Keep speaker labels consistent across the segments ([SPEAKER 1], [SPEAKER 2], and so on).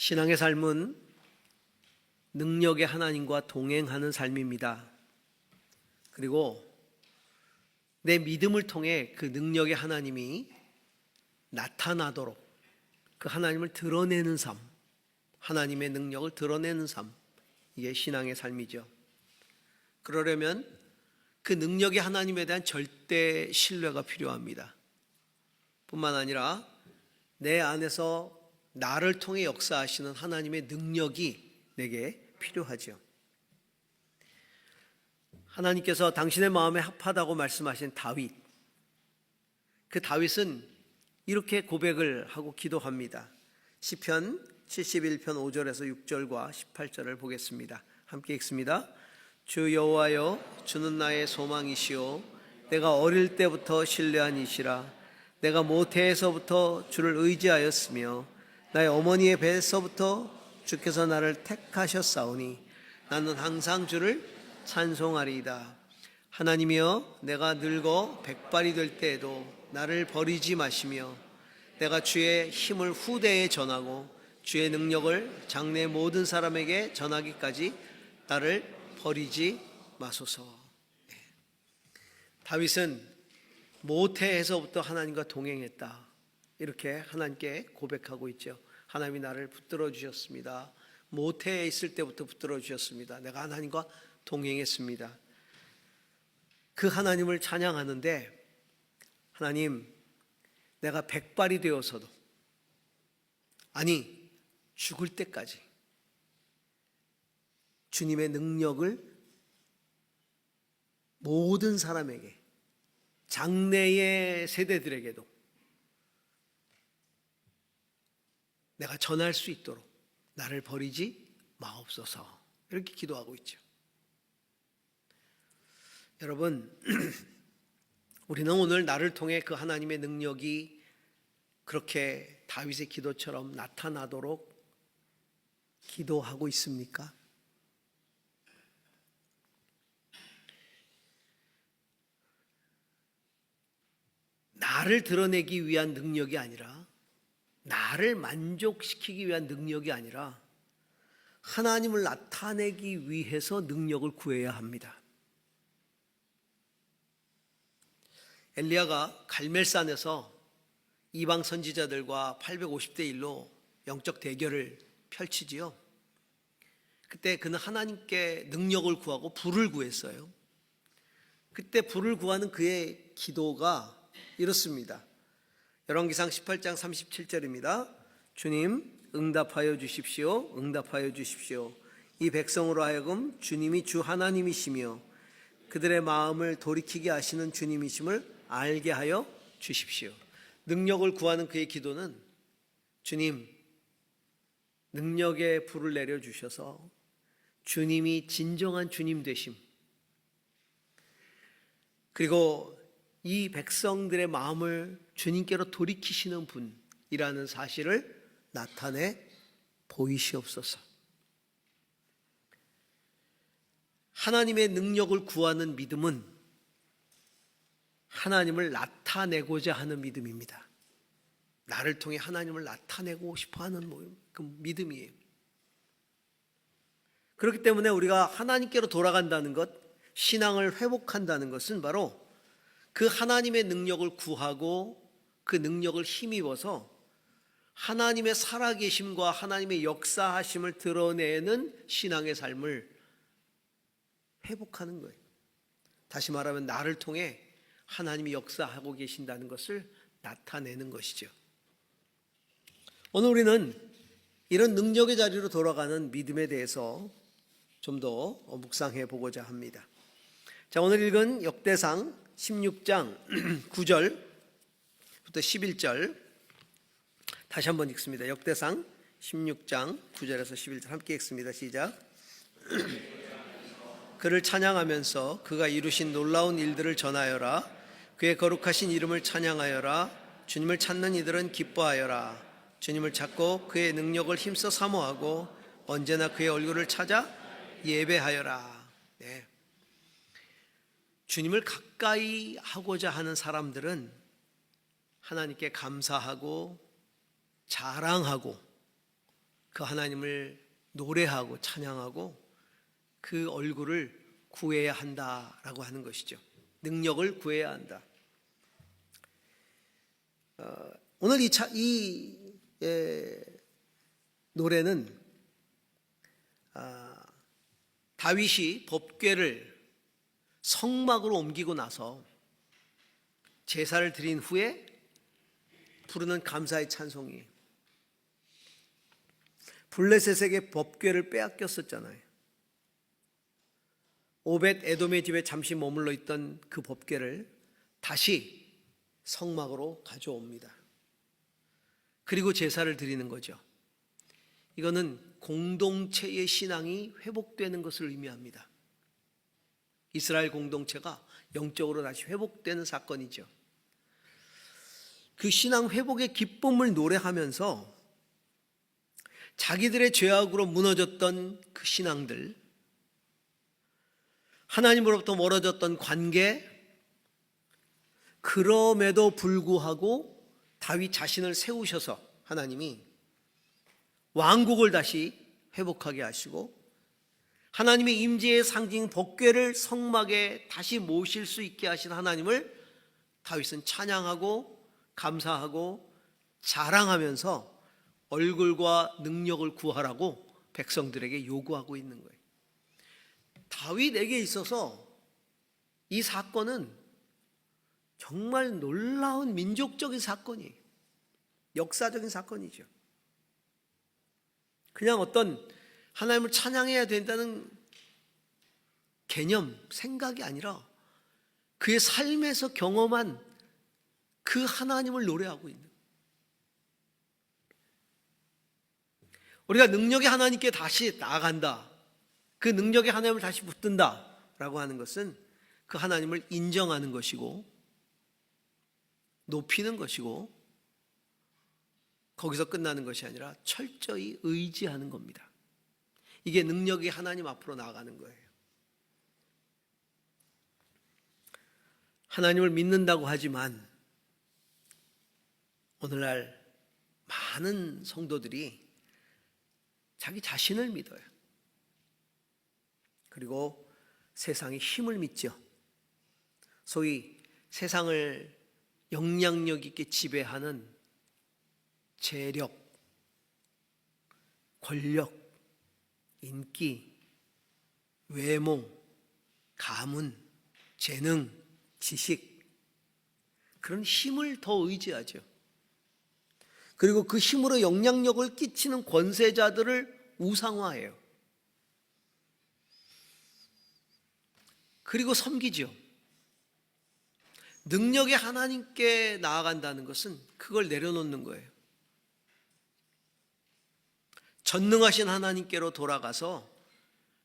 [SPEAKER 1] 신앙의 삶은 능력의 하나님과 동행하는 삶입니다. 그리고 내 믿음을 통해 그 능력의 하나님이 나타나도록 그 하나님을 드러내는 삶, 하나님의 능력을 드러내는 삶, 이게 신앙의 삶이죠. 그러려면 그 능력의 하나님에 대한 절대 신뢰가 필요합니다. 뿐만 아니라 내 안에서 나를 통해 역사하시는 하나님의 능력이 내게 필요하죠. 하나님께서 당신의 마음에 합하다고 말씀하신 다윗, 그 다윗은 이렇게 고백을 하고 기도합니다. 시편 71편 5절에서 6절과 18절을 보겠습니다. 함께 읽습니다. 주 여호와여, 주는 나의 소망이시오. 내가 어릴 때부터 신뢰한 이시라. 내가 모태에서부터 주를 의지하였으며 나의 어머니의 배에서부터 주께서 나를 택하셨사오니 나는 항상 주를 찬송하리이다. 하나님이여, 내가 늙어 백발이 될 때에도 나를 버리지 마시며 내가 주의 힘을 후대에 전하고 주의 능력을 장래 모든 사람에게 전하기까지 나를 버리지 마소서. 다윗은 모태에서부터 하나님과 동행했다, 이렇게 하나님께 고백하고 있죠. 하나님이 나를 붙들어 주셨습니다. 모태에 있을 때부터 붙들어 주셨습니다. 내가 하나님과 동행했습니다. 그 하나님을 찬양하는데, 하나님, 내가 백발이 되어서도, 아니 죽을 때까지 주님의 능력을 모든 사람에게, 장래의 세대들에게도 내가 전할 수 있도록 나를 버리지 마옵소서, 이렇게 기도하고 있죠. 여러분, 우리는 오늘 나를 통해 그 하나님의 능력이 그렇게 다윗의 기도처럼 나타나도록 기도하고 있습니까? 나를 드러내기 위한 능력이 아니라, 나를 만족시키기 위한 능력이 아니라 하나님을 나타내기 위해서 능력을 구해야 합니다. 엘리야가 갈멜산에서 이방 선지자들과 850대 1로 영적 대결을 펼치지요. 그때 그는 하나님께 능력을 구하고 불을 구했어요. 그때 불을 구하는 그의 기도가 이렇습니다. 열왕기상 18장 37절입니다. 주님, 응답하여 주십시오. 응답하여 주십시오. 이 백성으로 하여금 주님이 주 하나님이시며 그들의 마음을 돌이키게 하시는 주님이심을 알게 하여 주십시오. 능력을 구하는 그의 기도는, 주님, 능력의 불을 내려주셔서 주님이 진정한 주님 되심, 그리고 이 백성들의 마음을 주님께로 돌이키시는 분이라는 사실을 나타내 보이시옵소서. 하나님의 능력을 구하는 믿음은 하나님을 나타내고자 하는 믿음입니다. 나를 통해 하나님을 나타내고 싶어하는 그 믿음이에요. 그렇기 때문에 우리가 하나님께로 돌아간다는 것, 신앙을 회복한다는 것은 바로 그 하나님의 능력을 구하고 그 능력을 힘입어서 하나님의 살아계심과 하나님의 역사하심을 드러내는 신앙의 삶을 회복하는 거예요. 다시 말하면 나를 통해 하나님이 역사하고 계신다는 것을 나타내는 것이죠. 오늘 우리는 이런 능력의 자리로 돌아가는 믿음에 대해서 좀 더 묵상해 보고자 합니다. 자, 오늘 읽은 역대상 16장 9절부터 11절 다시 한번 읽습니다. 역대상 16장 9절에서 11절 함께 읽습니다. 시작. 그를 찬양하면서 그가 이루신 놀라운 일들을 전하여라. 그의 거룩하신 이름을 찬양하여라. 주님을 찾는 이들은 기뻐하여라. 주님을 찾고 그의 능력을 힘써 사모하고 언제나 그의 얼굴을 찾아 예배하여라. 네. 주님을 가까이 하고자 하는 사람들은 하나님께 감사하고 자랑하고 그 하나님을 노래하고 찬양하고 그 얼굴을 구해야 한다라고 하는 것이죠. 능력을 구해야 한다. 오늘 이 노래는 다윗이 법궤를 성막으로 옮기고 나서 제사를 드린 후에 부르는 감사의 찬송이에요. 블레셋에게 법궤를 빼앗겼었잖아요. 오벳 에돔의 집에 잠시 머물러 있던 그 법궤를 다시 성막으로 가져옵니다. 그리고 제사를 드리는 거죠. 이거는 공동체의 신앙이 회복되는 것을 의미합니다. 이스라엘 공동체가 영적으로 다시 회복되는 사건이죠. 그 신앙 회복의 기쁨을 노래하면서 자기들의 죄악으로 무너졌던 그 신앙들, 하나님으로부터 멀어졌던 관계, 그럼에도 불구하고 다윗 자신을 세우셔서 하나님이 왕국을 다시 회복하게 하시고 하나님의 임재의 상징 법궤를 성막에 다시 모실 수 있게 하신 하나님을 다윗은 찬양하고 감사하고 자랑하면서 얼굴과 능력을 구하라고 백성들에게 요구하고 있는 거예요. 다윗에게 있어서 이 사건은 정말 놀라운 민족적인 사건이에요. 역사적인 사건이죠. 그냥 어떤 하나님을 찬양해야 된다는 개념, 생각이 아니라 그의 삶에서 경험한 그 하나님을 노래하고 있는, 우리가 능력의 하나님께 다시 나아간다, 그 능력의 하나님을 다시 붙든다 라고 하는 것은 그 하나님을 인정하는 것이고 높이는 것이고 거기서 끝나는 것이 아니라 철저히 의지하는 겁니다. 이게 능력이 하나님 앞으로 나아가는 거예요. 하나님을 믿는다고 하지만 오늘날 많은 성도들이 자기 자신을 믿어요. 그리고 세상의 힘을 믿죠. 소위 세상을 영향력 있게 지배하는 재력, 권력, 인기, 외모, 가문, 재능, 지식, 그런 힘을 더 의지하죠. 그리고 그 힘으로 영향력을 끼치는 권세자들을 우상화해요. 그리고 섬기죠. 능력의 하나님께 나아간다는 것은 그걸 내려놓는 거예요. 전능하신 하나님께로 돌아가서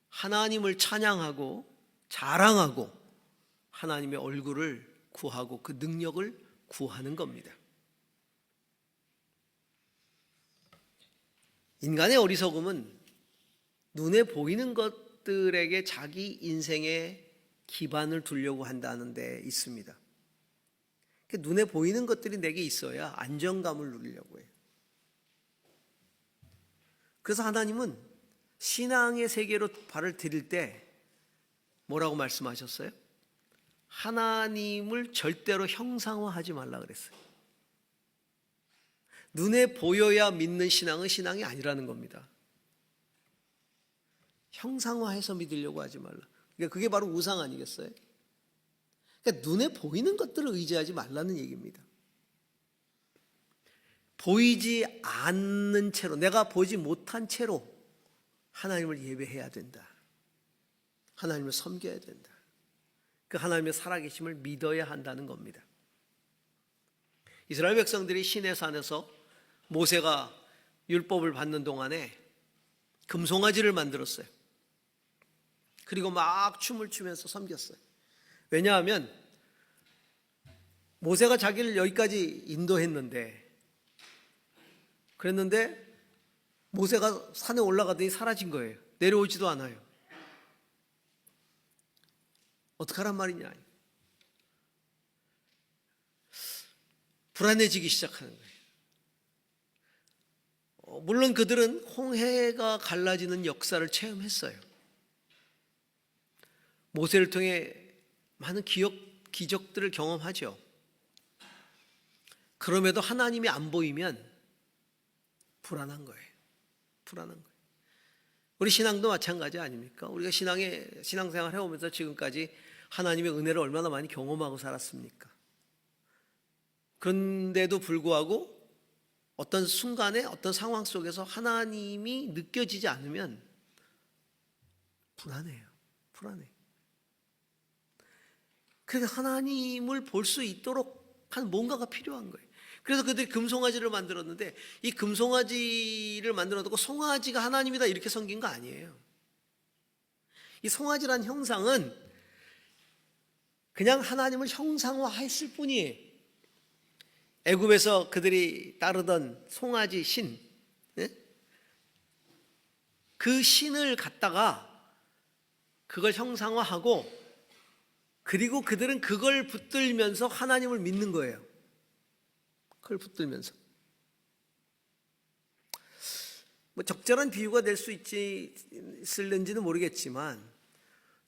[SPEAKER 1] 하나님을 찬양하고 자랑하고 하나님의 얼굴을 구하고 그 능력을 구하는 겁니다. 인간의 어리석음은 눈에 보이는 것들에게 자기 인생의 기반을 두려고 한다는 데 있습니다. 눈에 보이는 것들이 내게 있어야 안정감을 누리려고 해요. 그래서 하나님은 신앙의 세계로 발을 들일 때 뭐라고 말씀하셨어요? 하나님을 절대로 형상화하지 말라 그랬어요. 눈에 보여야 믿는 신앙은 신앙이 아니라는 겁니다. 형상화해서 믿으려고 하지 말라. 그러니까 그게 바로 우상 아니겠어요? 그러니까 눈에 보이는 것들을 의지하지 말라는 얘기입니다. 보이지 않는 채로, 내가 보지 못한 채로 하나님을 예배해야 된다. 하나님을 섬겨야 된다. 그 하나님의 살아계심을 믿어야 한다는 겁니다. 이스라엘 백성들이 시내산에서 모세가 율법을 받는 동안에 금송아지를 만들었어요. 그리고 막 춤을 추면서 섬겼어요. 왜냐하면 모세가 자기를 여기까지 인도했는데, 그랬는데 모세가 산에 올라가더니 사라진 거예요. 내려오지도 않아요. 어떡하란 말이냐. 불안해지기 시작하는 거예요. 물론 그들은 홍해가 갈라지는 역사를 체험했어요. 모세를 통해 많은 기적들을 경험하죠. 그럼에도 하나님이 안 보이면 불안한 거예요. 불안한 거예요. 우리 신앙도 마찬가지 아닙니까? 우리가 신앙생활 해오면서 지금까지 하나님의 은혜를 얼마나 많이 경험하고 살았습니까? 그런데도 불구하고 어떤 순간에 어떤 상황 속에서 하나님이 느껴지지 않으면 불안해요. 불안해요. 그래서 하나님을 볼 수 있도록 한 뭔가가 필요한 거예요. 그래서 그들이 금송아지를 만들었는데 이 금송아지를 만들어놓고 송아지가 하나님이다 이렇게 섬긴 거 아니에요. 이 송아지란 형상은 그냥 하나님을 형상화했을 뿐이에요. 애굽에서 그들이 따르던 송아지 신, 그 신을 갖다가 그걸 형상화하고 그리고 그들은 그걸 붙들면서 하나님을 믿는 거예요. 그걸 붙들면서. 뭐 적절한 비유가 될 수 있을는지는 모르겠지만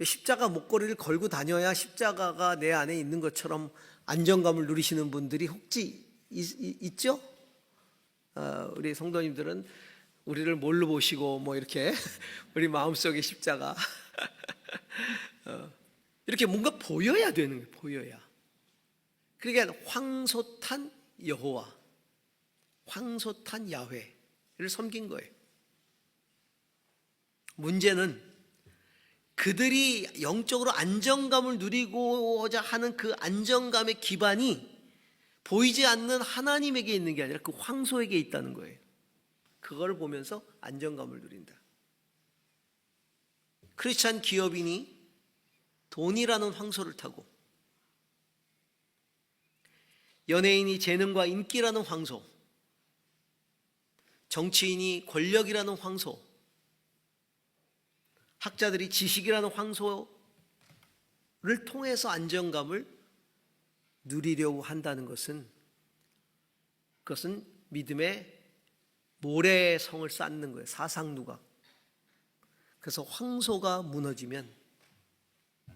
[SPEAKER 1] 십자가 목걸이를 걸고 다녀야 십자가가 내 안에 있는 것처럼 안정감을 누리시는 분들이 혹시 있죠? 우리 성도님들은 우리를 뭘로 보시고 뭐 이렇게 우리 마음속에 십자가 이렇게 뭔가 보여야 되는 거예요. 보여야. 그러니까 황소탄 여호와, 황소탄 야훼를 섬긴 거예요. 문제는 그들이 영적으로 안정감을 누리고자 하는 그 안정감의 기반이 보이지 않는 하나님에게 있는 게 아니라 그 황소에게 있다는 거예요. 그걸 보면서 안정감을 누린다. 크리스찬 기업인이 돈이라는 황소를 타고 연예인이 재능과 인기라는 황소, 정치인이 권력이라는 황소, 학자들이 지식이라는 황소를 통해서 안정감을 누리려고 한다는 것은 그것은 믿음의 모래성을 쌓는 거예요. 사상누각. 그래서 황소가 무너지면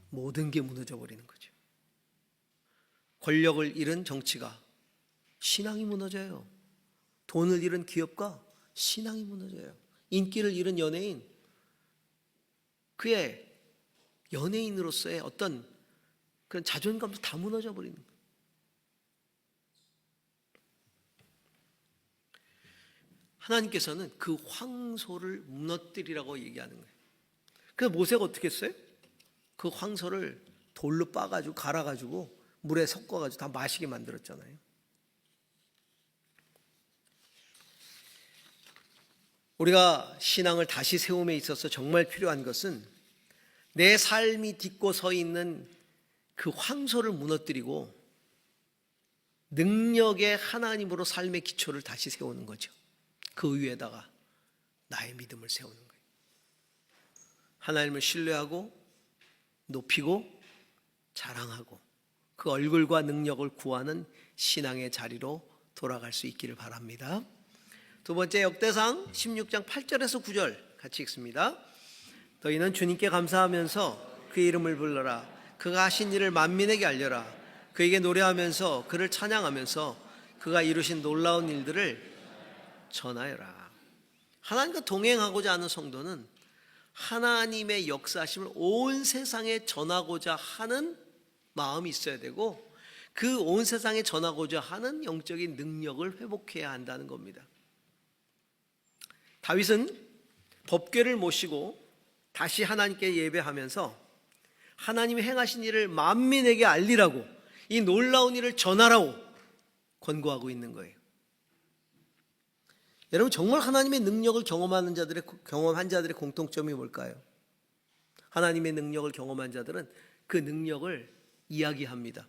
[SPEAKER 1] 모든 게 무너져 버리는 거죠. 권력을 잃은 정치가 신앙이 무너져요. 돈을 잃은 기업가 신앙이 무너져요. 인기를 잃은 연예인 그의 연예인으로서의 어떤 그런 자존감도 다 무너져 버리는 거예요. 하나님께서는 그 황소를 무너뜨리라고 얘기하는 거예요. 그래서 모세가 어떻게 했어요? 그 황소를 돌로 빻아가지고 갈아가지고 물에 섞어가지고 다 마시게 만들었잖아요. 우리가 신앙을 다시 세움에 있어서 정말 필요한 것은 내 삶이 딛고 서 있는 그 황소를 무너뜨리고 능력의 하나님으로 삶의 기초를 다시 세우는 거죠. 그 위에다가 나의 믿음을 세우는 거예요. 하나님을 신뢰하고 높이고 자랑하고 그 얼굴과 능력을 구하는 신앙의 자리로 돌아갈 수 있기를 바랍니다. 두 번째 역대상 16장 8절에서 9절 같이 읽습니다. 너희는 주님께 감사하면서 그의 이름을 불러라. 그가 하신 일을 만민에게 알려라. 그에게 노래하면서 그를 찬양하면서 그가 이루신 놀라운 일들을 전하여라. 하나님과 동행하고자 하는 성도는 하나님의 역사심을 온 세상에 전하고자 하는 마음이 있어야 되고 그 온 세상에 전하고자 하는 영적인 능력을 회복해야 한다는 겁니다. 다윗은 법궤를 모시고 다시 하나님께 예배하면서 하나님이 행하신 일을 만민에게 알리라고 이 놀라운 일을 전하라고 권고하고 있는 거예요. 여러분 정말 하나님의 능력을 경험한 자들의 공통점이 뭘까요? 하나님의 능력을 경험한 자들은 그 능력을 이야기합니다.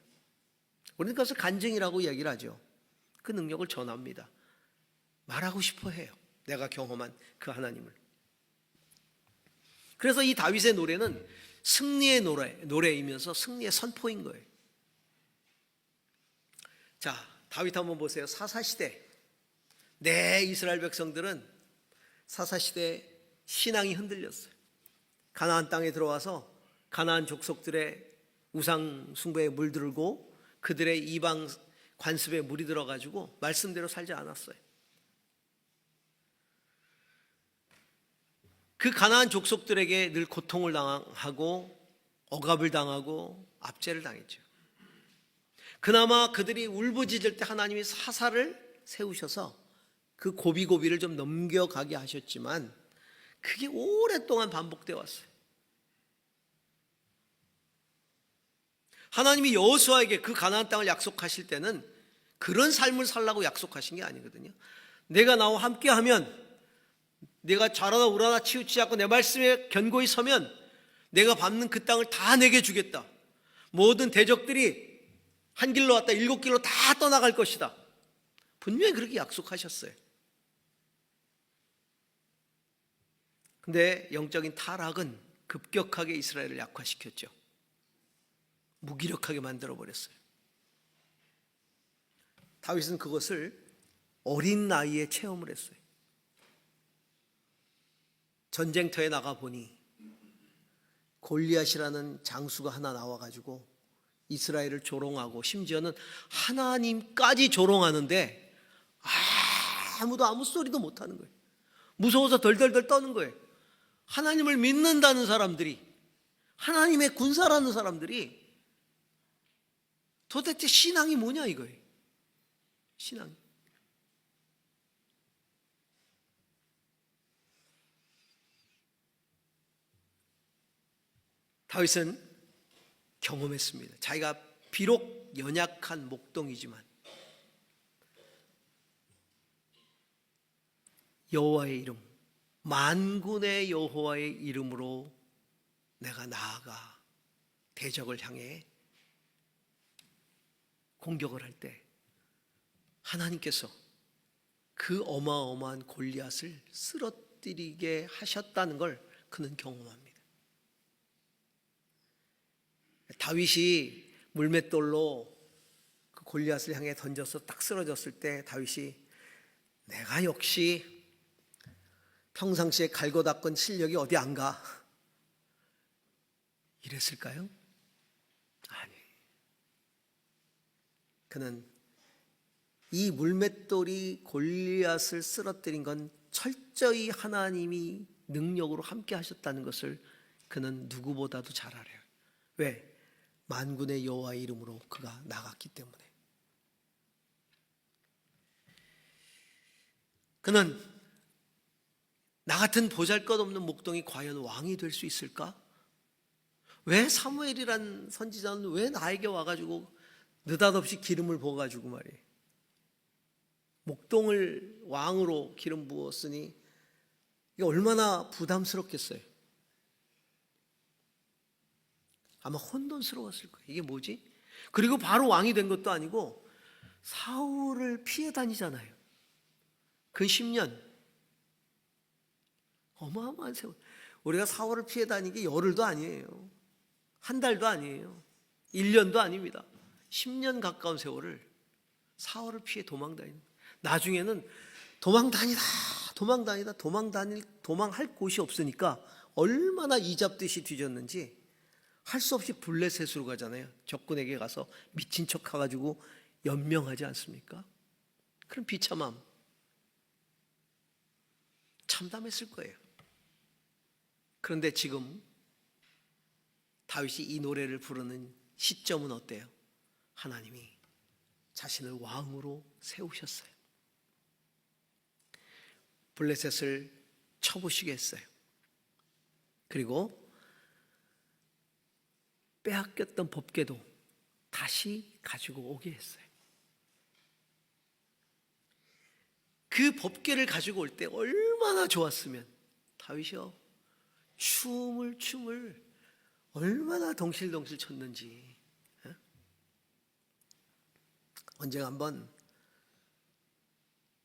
[SPEAKER 1] 우리는 그것을 간증이라고 이야기를 하죠. 그 능력을 전합니다. 말하고 싶어 해요. 내가 경험한 그 하나님을. 그래서 이 다윗의 노래는 승리의 노래이면서 승리의 선포인 거예요. 자, 다윗 한번 보세요. 사사시대 내 이스라엘 백성들은 사사시대 신앙이 흔들렸어요. 가나안 땅에 들어와서 가나안 족속들의 우상 숭배에 물들고 그들의 이방 관습에 물이 들어가지고 말씀대로 살지 않았어요. 그 가나안 족속들에게 늘 고통을 당하고 억압을 당하고 압제를 당했죠. 그나마 그들이 울부짖을 때 하나님이 사사를 세우셔서 그 고비고비를 좀 넘겨가게 하셨지만 그게 오랫동안 반복되어 왔어요. 하나님이 여호수아에게 그 가나안 땅을 약속하실 때는 그런 삶을 살라고 약속하신 게 아니거든요. 내가 나와 함께하면, 내가 좌라나 우라나 치우치지 않고 내 말씀에 견고히 서면 내가 밟는 그 땅을 다 내게 주겠다. 모든 대적들이 한 길로 왔다 7길로 다 떠나갈 것이다. 분명히 그렇게 약속하셨어요. 근데 영적인 타락은 급격하게 이스라엘을 약화시켰죠. 무기력하게 만들어버렸어요. 다윗은 그것을 어린 나이에 체험을 했어요. 전쟁터에 나가보니 골리앗이라는 장수가 하나 나와가지고 이스라엘을 조롱하고 심지어는 하나님까지 조롱하는데 아무도 아무 소리도 못하는 거예요. 무서워서 덜덜덜 떠는 거예요. 하나님을 믿는다는 사람들이, 하나님의 군사라는 사람들이 도대체 신앙이 뭐냐 이거예요. 신앙. 다윗은 경험했습니다. 자기가 비록 연약한 목동이지만 여호와의 이름, 만군의 여호와의 이름으로 내가 나아가 대적을 향해 공격을 할 때 하나님께서 그 어마어마한 골리앗을 쓰러뜨리게 하셨다는 걸 그는 경험합니다. 다윗이 물맷돌로 그 골리앗을 향해 던져서 딱 쓰러졌을 때 다윗이 내가 역시 평상시에 갈고 닦은 실력이 어디 안 가? 이랬을까요? 아니. 그는 이 물맷돌이 골리앗을 쓰러뜨린 건 철저히 하나님이 능력으로 함께 하셨다는 것을 그는 누구보다도 잘 알아요. 왜? 만군의 여호와의 이름으로 그가 나갔기 때문에. 그는 나 같은 보잘것없는 목동이 과연 왕이 될 수 있을까? 왜 사무엘이란 선지자는 왜 나에게 와가지고 느닷없이 기름을 부어가지고 말이에요. 목동을 왕으로 기름 부었으니 이게 얼마나 부담스럽겠어요. 아마 혼돈스러웠을 거예요. 이게 뭐지? 그리고 바로 왕이 된 것도 아니고 사울을 피해 다니잖아요. 그 10년. 어마어마한 세월. 우리가 사울을 피해 다니기 열흘도 아니에요. 한 달도 아니에요. 1년도 아닙니다. 10년 가까운 세월을 사울을 피해 도망다니는. 나중에는 도망할 곳이 없으니까 얼마나 이잡듯이 뒤졌는지 할 수 없이 블레셋으로 가잖아요. 적군에게 가서 미친 척 해가지고 연명하지 않습니까? 그런 비참함. 참담했을 거예요. 그런데 지금 다윗이 이 노래를 부르는 시점은 어때요? 하나님이 자신을 왕으로 세우셨어요. 블레셋을 쳐부시게 했어요. 그리고 빼앗겼던 법궤도 다시 가지고 오게 했어요. 그 법궤를 가지고 올 때 얼마나 좋았으면 다윗이요 춤을 얼마나 덩실덩실 췄는지. 언젠가 한번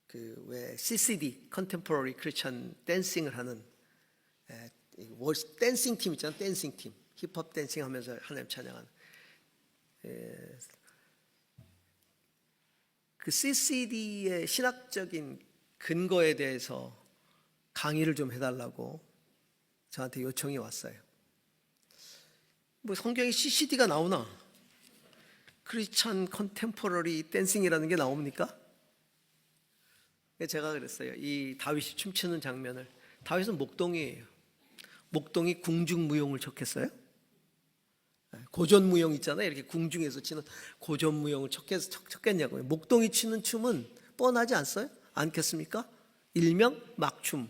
[SPEAKER 1] 그 왜 CCD Contemporary Christian Dancing을 하는 댄싱 팀 있잖아요. 댄싱 팀 힙합 댄싱 하면서 하나님 찬양하는 그 CCD의 신학적인 근거에 대해서 강의를 좀 해달라고 저한테 요청이 왔어요. 뭐 성경에 CCD가 나오나? 크리스천 컨템포러리 댄싱이라는 게 나옵니까? 제가 그랬어요. 이 다윗이 춤추는 장면을, 다윗은 목동이에요. 목동이 궁중무용을 쳤겠어요? 고전무용 있잖아요. 이렇게 궁중에서 치는 고전무용을 쳤겠냐고요. 목동이 추는 춤은 뻔하지 않겠습니까? 일명 막춤.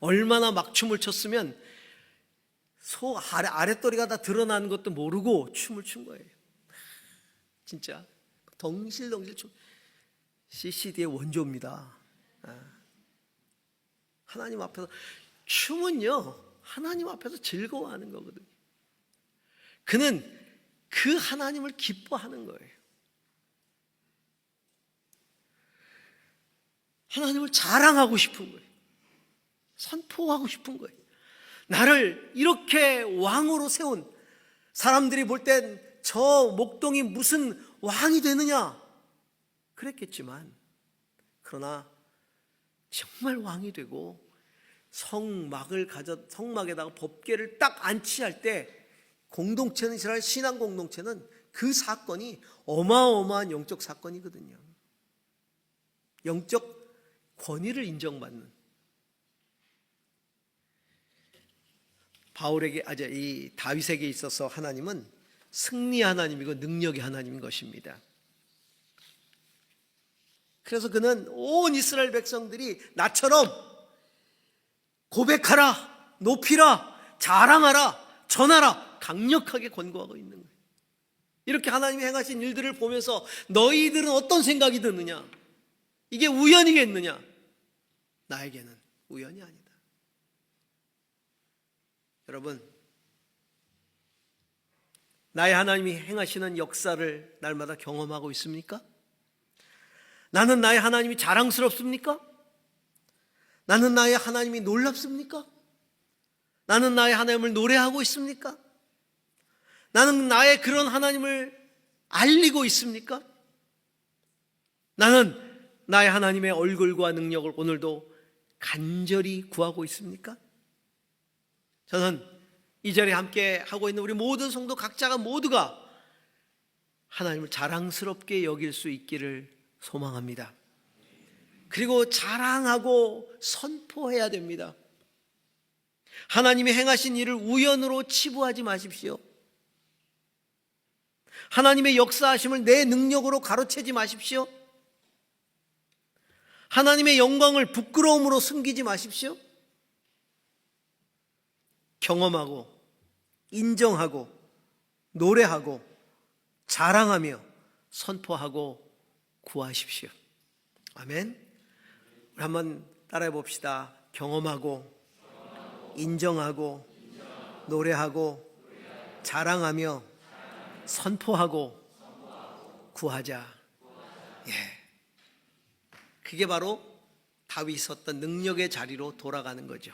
[SPEAKER 1] 얼마나 막춤을 췄으면 소 아랫도리가 다 드러나는 것도 모르고 춤을 춘 거예요. 진짜 덩실덩실 춤. CCD의 원조입니다. 하나님 앞에서 춤은요, 하나님 앞에서 즐거워하는 거거든요. 그는 그 하나님을 기뻐하는 거예요. 하나님을 자랑하고 싶은 거예요. 선포하고 싶은 거예요. 나를 이렇게 왕으로 세운, 사람들이 볼 땐 저 목동이 무슨 왕이 되느냐 그랬겠지만, 그러나 정말 왕이 되고 성막에다가 법궤를 딱 안치할 때, 공동체는, 이스라엘 신앙 공동체는 그 사건이 어마어마한 영적 사건이거든요. 영적 권위를 인정받는, 이 다윗에게 있어서 하나님은 승리의 하나님이고 능력의 하나님인 것입니다. 그래서 그는 온 이스라엘 백성들이 나처럼 고백하라, 높이라, 자랑하라, 전하라 강력하게 권고하고 있는 거예요. 이렇게 하나님이 행하신 일들을 보면서 너희들은 어떤 생각이 드느냐? 이게 우연이겠느냐? 나에게는 우연이 아니다. 여러분, 나의 하나님이 행하시는 역사를 날마다 경험하고 있습니까? 나는 나의 하나님이 자랑스럽습니까? 나는 나의 하나님이 놀랍습니까? 나는 나의 하나님을 노래하고 있습니까? 나는 나의 그런 하나님을 알리고 있습니까? 나는 나의 하나님의 얼굴과 능력을 오늘도 간절히 구하고 있습니까? 저는 이 자리에 함께 하고 있는 우리 모든 성도 각자가 모두가 하나님을 자랑스럽게 여길 수 있기를 소망합니다. 그리고 자랑하고 선포해야 됩니다. 하나님이 행하신 일을 우연으로 치부하지 마십시오. 하나님의 역사하심을 내 능력으로 가로채지 마십시오. 하나님의 영광을 부끄러움으로 숨기지 마십시오. 경험하고 인정하고 노래하고 자랑하며 선포하고 구하십시오. 아멘. 우리 한번 따라해 봅시다. 경험하고 인정하고 노래하고 자랑하며 선포하고 구하자. 예. 그게 바로 다윗이 섰던 능력의 자리로 돌아가는 거죠.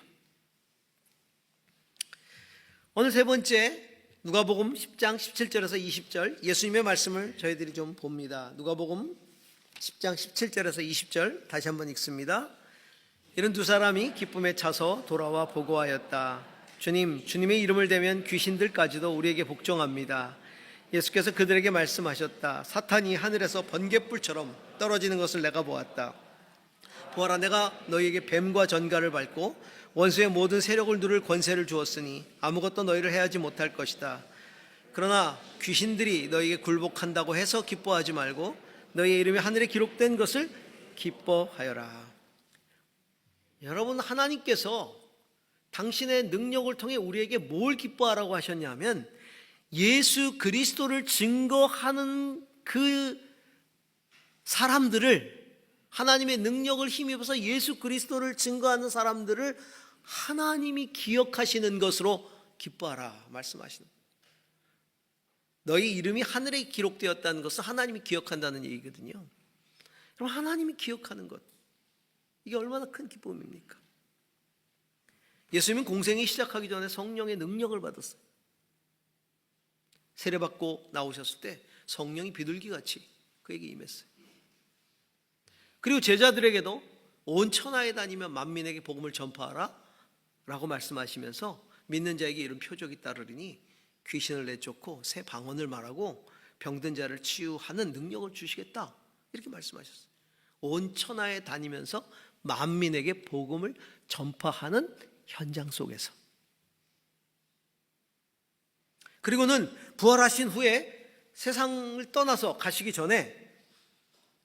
[SPEAKER 1] 오늘 세 번째, 누가복음 10장 17절에서 20절 예수님의 말씀을 저희들이 좀 봅니다. 누가복음 10장 17절에서 20절 다시 한번 읽습니다. 이런 두 사람이 기쁨에 차서 돌아와 보고하였다. 주님, 주님의 이름을 대면 귀신들까지도 우리에게 복종합니다. 예수께서 그들에게 말씀하셨다. 사탄이 하늘에서 번갯불처럼 떨어지는 것을 내가 보았다. 보아라, 내가 너희에게 뱀과 전갈을 밟고 원수의 모든 세력을 누를 권세를 주었으니 아무것도 너희를 해하지 못할 것이다. 그러나 귀신들이 너희에게 굴복한다고 해서 기뻐하지 말고 너희의 이름이 하늘에 기록된 것을 기뻐하여라. 여러분, 하나님께서 당신의 능력을 통해 우리에게 뭘 기뻐하라고 하셨냐면, 예수 그리스도를 증거하는 그 사람들을, 하나님의 능력을 힘입어서 예수 그리스도를 증거하는 사람들을 하나님이 기억하시는 것으로 기뻐하라 말씀하시는 거예요. 너희 이름이 하늘에 기록되었다는 것은 하나님이 기억한다는 얘기거든요. 그럼 하나님이 기억하는 것, 이게 얼마나 큰 기쁨입니까? 예수님은 공생이 시작하기 전에 성령의 능력을 받았어요. 세례받고 나오셨을 때 성령이 비둘기같이 그에게 임했어요. 그리고 제자들에게도 온 천하에 다니며 만민에게 복음을 전파하라 라고 말씀하시면서 믿는 자에게 이런 표적이 따르리니 귀신을 내쫓고 새 방언을 말하고 병든 자를 치유하는 능력을 주시겠다, 이렇게 말씀하셨어요. 온 천하에 다니면서 만민에게 복음을 전파하는 현장 속에서. 그리고는 부활하신 후에 세상을 떠나서 가시기 전에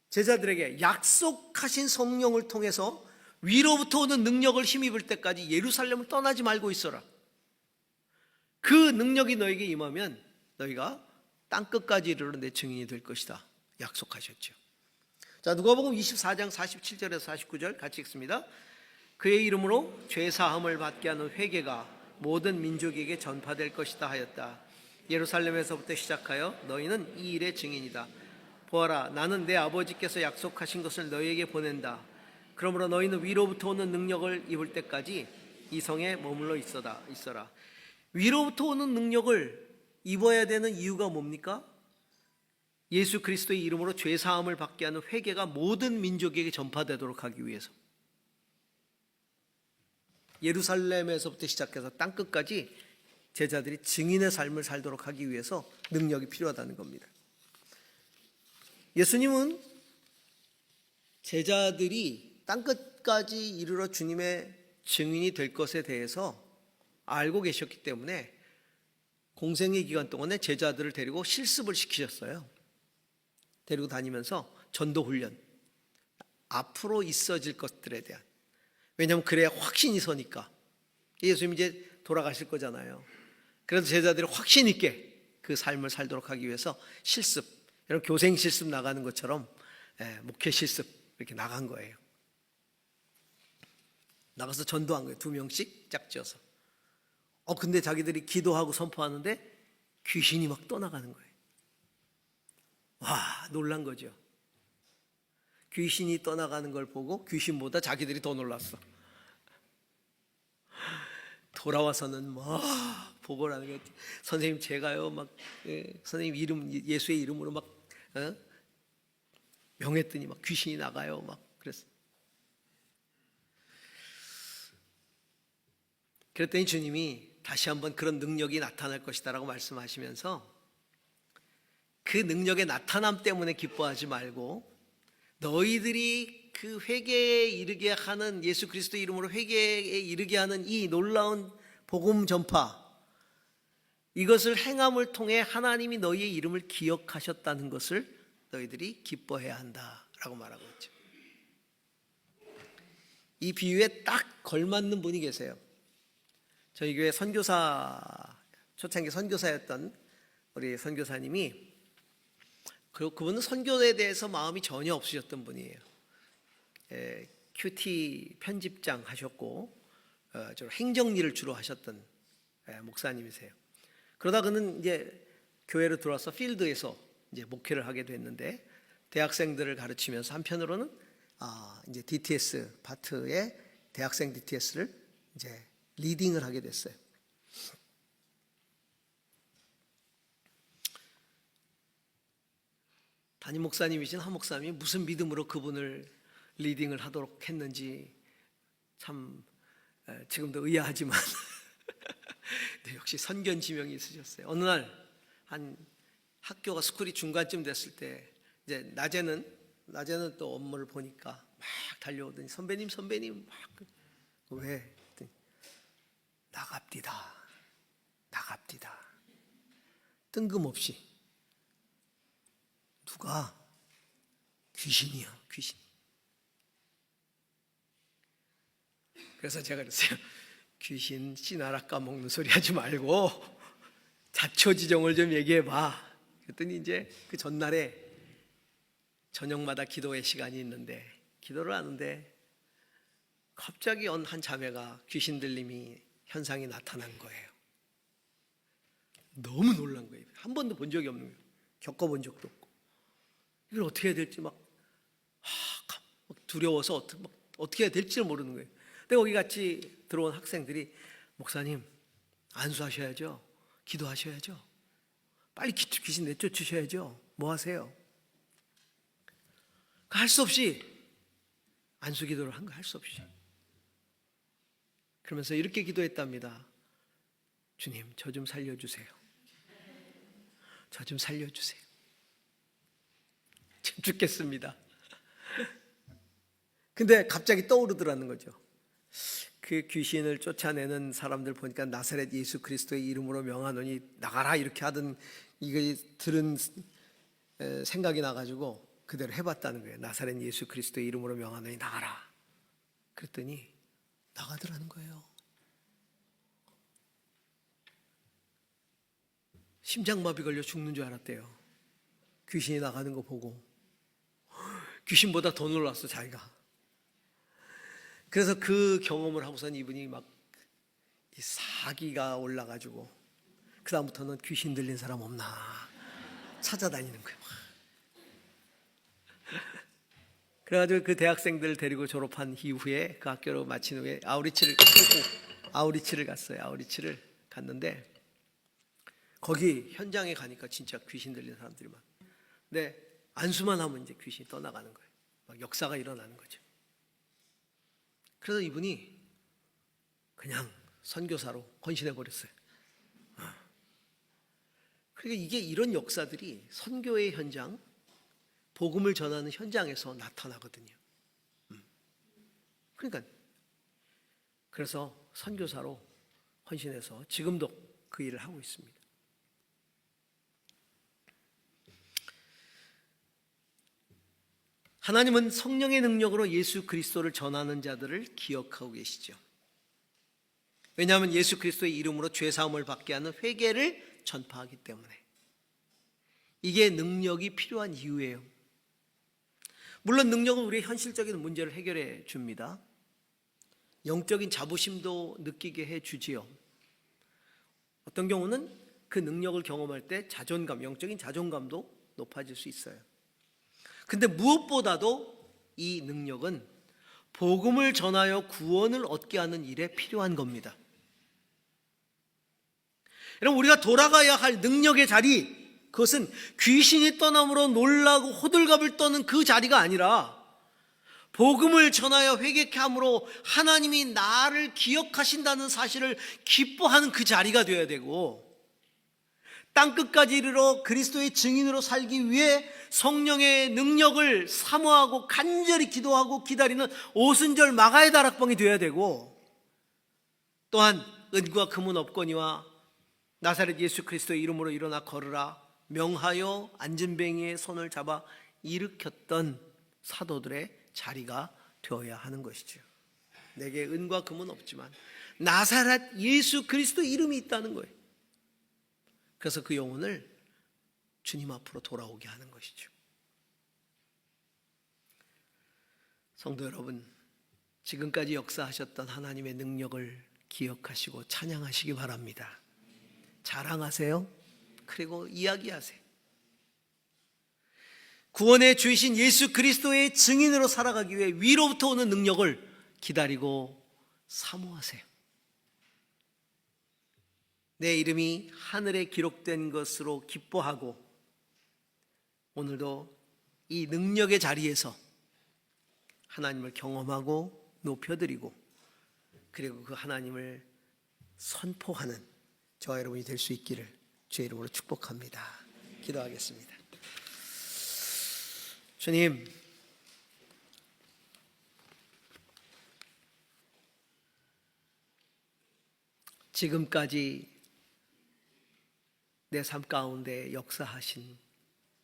[SPEAKER 1] 제자들에게 약속하신 성령을 통해서 위로부터 오는 능력을 힘입을 때까지 예루살렘을 떠나지 말고 있어라. 그 능력이 너에게 임하면 너희가 땅끝까지 이르러 내 증인이 될 것이다 약속하셨죠. 자, 누가복음 24장 47절에서 49절 같이 읽습니다. 그의 이름으로 죄사함을 받게 하는 회개가 모든 민족에게 전파될 것이다 하였다. 예루살렘에서부터 시작하여 너희는 이 일의 증인이다. 보아라, 나는 내 아버지께서 약속하신 것을 너희에게 보낸다. 그러므로 너희는 위로부터 오는 능력을 입을 때까지 이 성에 머물러 있어라. 위로부터 오는 능력을 입어야 되는 이유가 뭡니까? 예수 그리스도의 이름으로 죄사함을 받게 하는 회개가 모든 민족에게 전파되도록 하기 위해서, 예루살렘에서부터 시작해서 땅끝까지 제자들이 증인의 삶을 살도록 하기 위해서 능력이 필요하다는 겁니다. 예수님은 제자들이 땅끝까지 이르러 주님의 증인이 될 것에 대해서 알고 계셨기 때문에 공생의 기간 동안에 제자들을 데리고 실습을 시키셨어요. 데리고 다니면서 전도 훈련, 앞으로 있어질 것들에 대한, 왜냐하면 그래야 확신이 서니까. 예수님이 이제 돌아가실 거잖아요. 그래서 제자들이 확신 있게 그 삶을 살도록 하기 위해서 실습, 이런 교생 실습 나가는 것처럼 목회 실습 이렇게 나간 거예요. 나가서 전도한 거예요. 2명씩 짝지어서. 근데 자기들이 기도하고 선포하는데 귀신이 막 떠나가는 거예요. 와, 놀란 거죠. 귀신이 떠나가는 걸 보고 귀신보다 자기들이 더 놀랐어. 돌아와서는 막 보고를 하는 거예요. 선생님, 제가요 막 선생님 이름, 예수의 이름으로 막 명했더니 막 귀신이 나가요 막 그랬어. 그랬더니 주님이 다시 한번 그런 능력이 나타날 것이다라고 말씀하시면서 그 능력의 나타남 때문에 기뻐하지 말고 너희들이 그 회개에 이르게 하는, 예수 그리스도 이름으로 회개에 이르게 하는 이 놀라운 복음 전파, 이것을 행함을 통해 하나님이 너희의 이름을 기억하셨다는 것을 너희들이 기뻐해야 한다라고 말하고 있죠. 이 비유에 딱 걸맞는 분이 계세요. 저희 교회 선교사, 초창기 선교사였던 우리 선교사님이, 그리고 그분은 선교에 대해서 마음이 전혀 없으셨던 분이에요. 큐티 편집장 하셨고 행정 일을 주로 하셨던 목사님이세요. 그러다 그는 이제 교회로 들어와서 필드에서 이제 목회를 하게 됐는데, 대학생들을 가르치면서 한편으로는 이제 DTS 파트의 대학생 DTS를 이제 리딩을 하게 됐어요. 담임 목사님이신 한 목사님이 무슨 믿음으로 그분을 리딩을 하도록 했는지 참 지금도 의아하지만 네, 역시 선견지명이 있으셨어요. 어느 날 한 학교가 스쿨이 중간쯤 됐을 때 이제 낮에는 또 업무를 보니까 막 달려오더니 선배님 막 왜? 나갑디다. 뜬금없이. 누가? 귀신이야, 귀신. 그래서 제가 그랬어요. 귀신 씨나라 까먹는 소리 하지 말고 자초지종을 좀 얘기해봐. 그랬더니 이제 그 전날에 저녁마다 기도회 시간이 있는데 기도를 하는데 갑자기 한 자매가 귀신 들림이 현상이 나타난 거예요. 너무 놀란 거예요. 한 번도 본 적이 없는 거예요. 겪어본 적도 없고. 이걸 어떻게 해야 될지 막 두려워서 어떻게 해야 될지를 모르는 거예요. 근데 거기 같이 들어온 학생들이, 목사님 안수하셔야죠. 기도하셔야죠. 빨리 귀신 내쫓으셔야죠. 뭐 하세요? 할 수 없이 안수기도를 한 거 할 수 없이. 그러면서 이렇게 기도했답니다. 주님, 저 좀 살려주세요. 저 좀 살려주세요. 지금 죽겠습니다. 근데 갑자기 떠오르더라는 거죠. 그 귀신을 쫓아내는 사람들 보니까 나사렛 예수 그리스도의 이름으로 명하노니 나가라 이렇게 하던 이거 들은 생각이 나가지고 그대로 해봤다는 거예요. 나사렛 예수 그리스도의 이름으로 명하노니 나가라. 그랬더니 나가더라는 거예요. 심장마비 걸려 죽는 줄 알았대요. 귀신이 나가는 거 보고 귀신보다 더 놀랐어 자기가. 그래서 그 경험을 하고선 이분이 막 사기가 올라가지고 그 다음부터는 귀신 들린 사람 없나 찾아다니는 거예요. 그래가지고 그 대학생들을 데리고 졸업한 이후에 그 학교를 마친 후에 아우리치를 갔어요. 아우리치를 갔는데 거기 현장에 가니까 진짜 귀신 들린 사람들이 많아요. 근데 안수만 하면 이제 귀신이 떠나가는 거예요. 막 역사가 일어나는 거죠. 그래서 이분이 그냥 선교사로 헌신해 버렸어요. 그러니까 이게 이런 역사들이 선교의 현장, 복음을 전하는 현장에서 나타나거든요. 그러니까 그래서 선교사로 헌신해서 지금도 그 일을 하고 있습니다. 하나님은 성령의 능력으로 예수 그리스도를 전하는 자들을 기억하고 계시죠. 왜냐하면 예수 그리스도의 이름으로 죄사함을 받게 하는 회개를 전파하기 때문에 이게 능력이 필요한 이유예요. 물론 능력은 우리의 현실적인 문제를 해결해 줍니다. 영적인 자부심도 느끼게 해주지요. 어떤 경우는 그 능력을 경험할 때 자존감, 영적인 자존감도 높아질 수 있어요. 근데 무엇보다도 이 능력은 복음을 전하여 구원을 얻게 하는 일에 필요한 겁니다. 여러분, 우리가 돌아가야 할 능력의 자리, 그것은 귀신이 떠남으로 놀라고 호들갑을 떠는 그 자리가 아니라 복음을 전하여 회개케 함으로 하나님이 나를 기억하신다는 사실을 기뻐하는 그 자리가 되어야 되고, 땅끝까지 이르러 그리스도의 증인으로 살기 위해 성령의 능력을 사모하고 간절히 기도하고 기다리는 오순절 마가의 다락방이 되어야 되고, 또한 은과 금은 없거니와 나사렛 예수 그리스도의 이름으로 일어나 걸으라 명하여 안진뱅이의 손을 잡아 일으켰던 사도들의 자리가 되어야 하는 것이죠. 내게 은과 금은 없지만 나사렛 예수 그리스도 이름이 있다는 거예요. 그래서 그 영혼을 주님 앞으로 돌아오게 하는 것이죠. 성도 여러분, 지금까지 역사하셨던 하나님의 능력을 기억하시고 찬양하시기 바랍니다. 자랑하세요. 그리고 이야기하세요. 구원의 주이신 예수 그리스도의 증인으로 살아가기 위해 위로부터 오는 능력을 기다리고 사모하세요. 내 이름이 하늘에 기록된 것으로 기뻐하고 오늘도 이 능력의 자리에서 하나님을 경험하고 높여드리고 그리고 그 하나님을 선포하는 저와 여러분이 될 수 있기를 주의 이름으로 축복합니다. 기도하겠습니다. 주님, 지금까지 내 삶 가운데 역사하신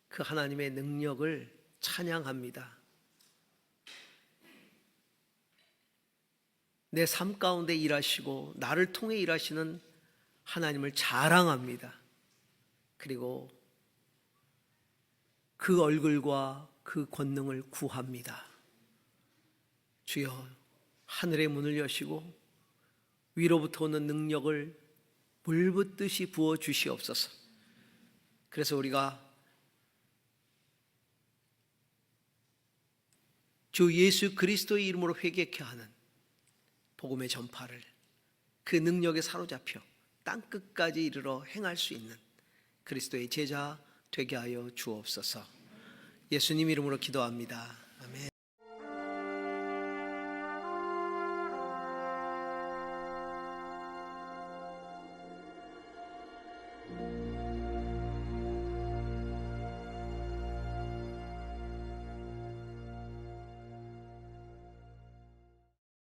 [SPEAKER 1] 그 하나님의 능력을 찬양합니다. 내 삶 가운데 일하시고 나를 통해 일하시는 하나님을 자랑합니다. 그리고 그 얼굴과 그 권능을 구합니다. 주여, 하늘의 문을 여시고 위로부터 오는 능력을 물붓듯이 부어 주시옵소서. 그래서 우리가 주 예수 그리스도의 이름으로 회개케 하는 복음의 전파를 그 능력에 사로잡혀 땅끝까지 이르러 행할 수 있는 그리스도의 제자 되게 하여 주옵소서. 예수님 이름으로 기도합니다.